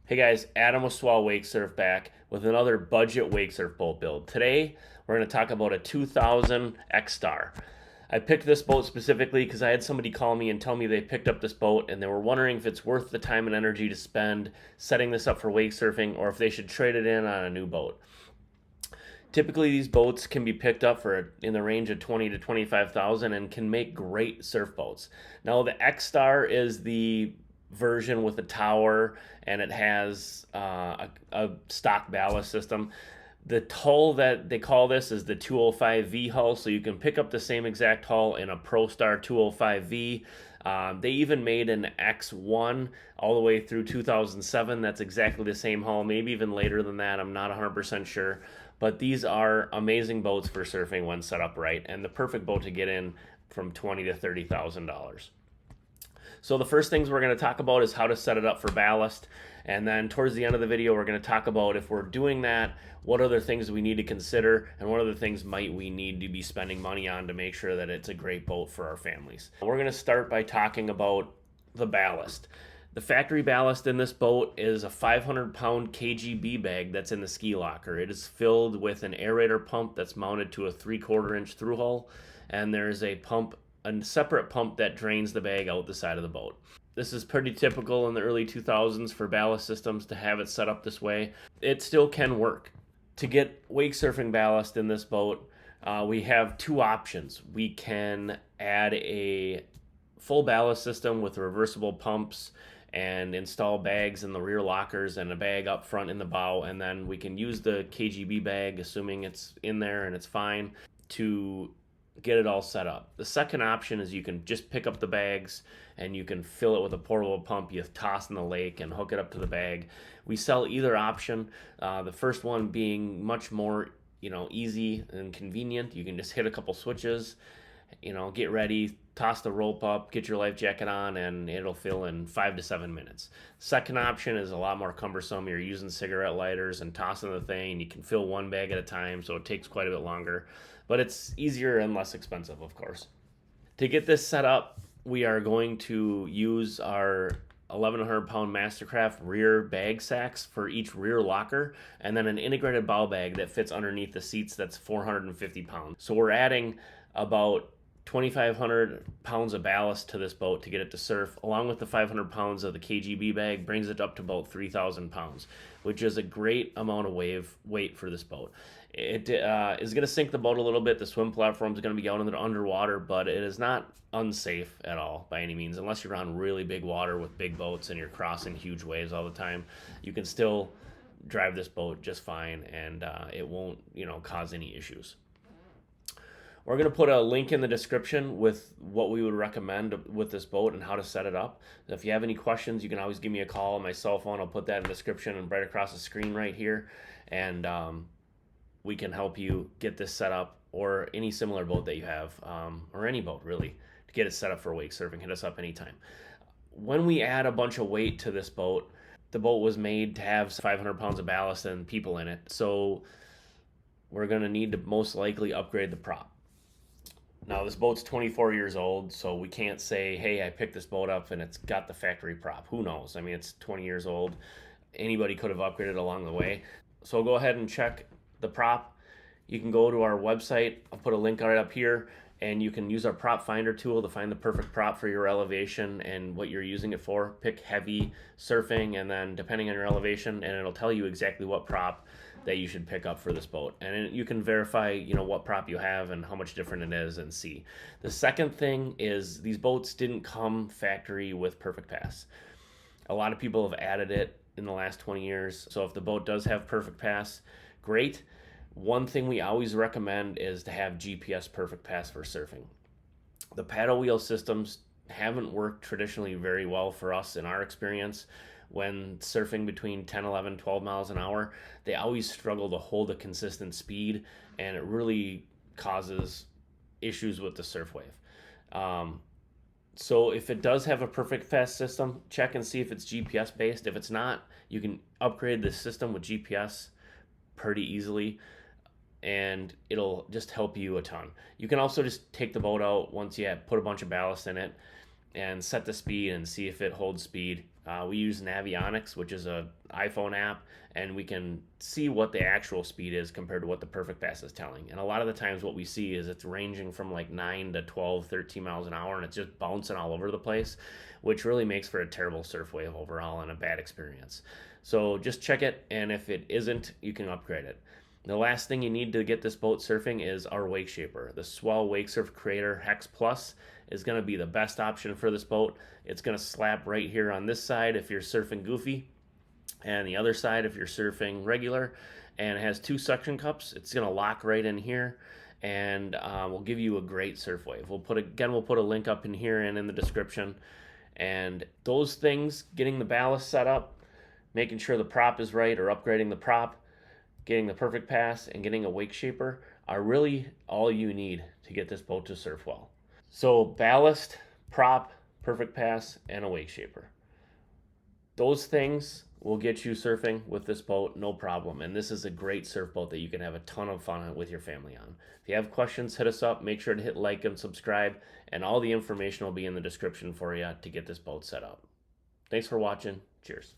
Hey guys, Adam with Swell Wakesurf back with another budget Wakesurf boat build. Today we're going to talk about a 2000 X-Star. I picked this boat specifically because I had somebody call me and tell me they picked up this boat and they were wondering if it's worth the time and energy to spend setting this up for wakesurfing or if they should trade it in on a new boat. Typically, these boats can be picked up for in the range of 20 to 25,000 and can make great surf boats. Now, the X-Star is the version with a tower and it has a stock ballast system. The hull that they call this is the 205V hull, so you can pick up the same exact hull in a ProStar 205V. They even made an X1 all the way through 2007. That's exactly the same hull, maybe even later than that. I'm not 100% sure. But these are amazing boats for surfing when set up right, and the perfect boat to get in from $20,000 to $30,000. So the first things we're going to talk about is how to set it up for ballast. And then towards the end of the video, we're going to talk about if we're doing that, what other things we need to consider and what other things might we need to be spending money on to make sure that it's a great boat for our families. We're going to start by talking about the ballast. The factory ballast in this boat is a 500-pound KGB bag that's in the ski locker. It is filled with an aerator pump that's mounted to a 3/4 inch through hull, and there's a separate pump that drains the bag out the side of the boat. This is pretty typical in the early 2000s for ballast systems to have it set up this way. It still can work. To get wake surfing ballast in this boat, we have two options. We can add a full ballast system with reversible pumps and install bags in the rear lockers and a bag up front in the bow, and then we can use the KGB bag, assuming it's in there and it's fine, to get it all set up. The second option is you can just pick up the bags and you can fill it with a portable pump you toss in the lake and hook it up to the bag. We sell either option. The first one being much more easy and convenient. You can just hit a couple switches, get ready, toss the rope up, get your life jacket on, and it'll fill in 5 to 7 minutes. Second option is a lot more cumbersome. You're using cigarette lighters and tossing the thing. You can fill one bag at a time, so it takes quite a bit longer, but it's easier and less expensive, of course. To get this set up, we are going to use our 1,100-pound Mastercraft rear bag sacks for each rear locker, and then an integrated bow bag that fits underneath the seats that's 450 pounds. So we're adding about 2,500 pounds of ballast to this boat to get it to surf, along with the 500 pounds of the KGB bag, brings it up to about 3,000 pounds, which is a great amount of weight for this boat. It is going to sink the boat a little bit. The swim platform is going to be out in the underwater, but it is not unsafe at all by any means, unless you're on really big water with big boats and you're crossing huge waves all the time. You can still drive this boat just fine, and it won't cause any issues. We're going to put a link in the description with what we would recommend with this boat and how to set it up. If you have any questions, you can always give me a call on my cell phone. I'll put that in the description and right across the screen right here. And we can help you get this set up, or any similar boat that you have, or any boat really, to get it set up for wake surfing. Hit us up anytime. When we add a bunch of weight to this boat, the boat was made to have 500 pounds of ballast and people in it. So we're going to need to most likely upgrade the prop. Now, this boat's 24 years old, so we can't say, hey, I picked this boat up and it's got the factory prop. Who knows? I mean, it's 20 years old. Anybody could have upgraded along the way. So go ahead and check the prop. You can go to our website. I'll put a link right up here, and you can use our prop finder tool to find the perfect prop for your elevation and what you're using it for. Pick heavy surfing, and then depending on your elevation, and it'll tell you exactly what prop that you should pick up for this boat. And you can verify, what prop you have and how much different it is and see. The second thing is these boats didn't come factory with Perfect Pass. A lot of people have added it in the last 20 years. So if the boat does have Perfect Pass, great. One thing we always recommend is to have GPS Perfect Pass for surfing. The paddle wheel systems haven't worked traditionally very well for us in our experience. When surfing between 10, 11, 12 miles an hour, they always struggle to hold a consistent speed, and it really causes issues with the surf wave. So if it does have a Perfect Pass system, check and see if it's GPS based. If it's not, you can upgrade the system with GPS pretty easily, and it'll just help you a ton. You can also just take the boat out once you put a bunch of ballast in it, and set the speed and see if it holds speed. We use Navionics, which is a iPhone app, and we can see what the actual speed is compared to what the Perfect Pass is telling. And a lot of the times what we see is it's ranging from like 9 to 12, 13 miles an hour, and it's just bouncing all over the place, which really makes for a terrible surf wave overall and a bad experience. So just check it, and if it isn't, you can upgrade it. The last thing you need to get this boat surfing is our wake shaper. The Swell Wakesurf Creator Hex Plus is going to be the best option for this boat. It's going to slap right here on this side if you're surfing goofy, and the other side if you're surfing regular, and it has 2 suction cups. It's going to lock right in here, and will give you a great surf wave. We'll put a link up in here and in the description. And those things, getting the ballast set up, making sure the prop is right or upgrading the prop, getting the Perfect Pass, and getting a wake shaper are really all you need to get this boat to surf well. So ballast, prop, Perfect Pass, and a wake shaper. Those things will get you surfing with this boat, no problem. And this is a great surf boat that you can have a ton of fun with your family on. If you have questions, hit us up. Make sure to hit like and subscribe, and all the information will be in the description for you to get this boat set up. Thanks for watching. Cheers.